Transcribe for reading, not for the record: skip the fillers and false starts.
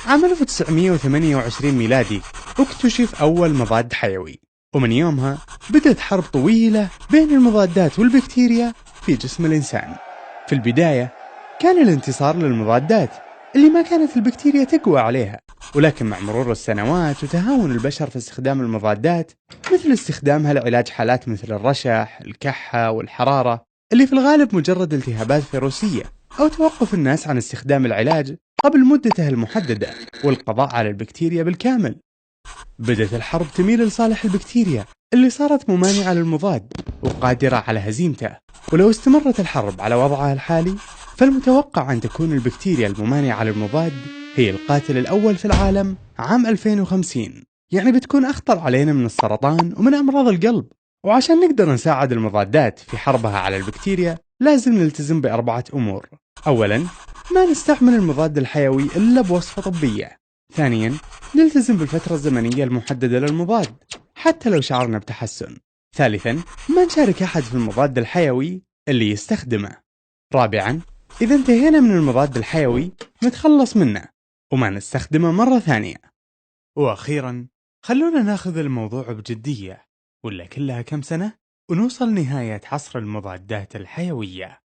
عام 1928 ميلادي اكتشف أول مضاد حيوي، ومن يومها بدأت حرب طويلة بين المضادات والبكتيريا في جسم الإنسان. في البداية كان الانتصار للمضادات اللي ما كانت البكتيريا تقوى عليها، ولكن مع مرور السنوات وتهاون البشر في استخدام المضادات، مثل استخدامها لعلاج حالات مثل الرشح، الكحة والحرارة اللي في الغالب مجرد التهابات فيروسية، أو توقف الناس عن استخدام العلاج قبل مدته المحددة والقضاء على البكتيريا بالكامل، بدأت الحرب تميل لصالح البكتيريا اللي صارت ممانعة للمضاد وقادرة على هزيمته. ولو استمرت الحرب على وضعها الحالي، فالمتوقع أن تكون البكتيريا الممانعة للمضاد هي القاتل الأول في العالم عام 2050. يعني بتكون أخطر علينا من السرطان ومن أمراض القلب. وعشان نقدر نساعد المضادات في حربها على البكتيريا، لازم نلتزم بأربعة أمور. أولاً، ما نستعمل المضاد الحيوي إلا بوصفة طبية. ثانياً، نلتزم بالفترة الزمنية المحددة للمضاد حتى لو شعرنا بتحسن. ثالثاً، ما نشارك أحد في المضاد الحيوي اللي يستخدمه. رابعاً، إذا انتهينا من المضاد الحيوي نتخلص منه وما نستخدمه مرة ثانية. وأخيراً، خلونا ناخذ الموضوع بجدية، ولا كلها كم سنة ونوصل نهاية عصر المضادات الحيوية.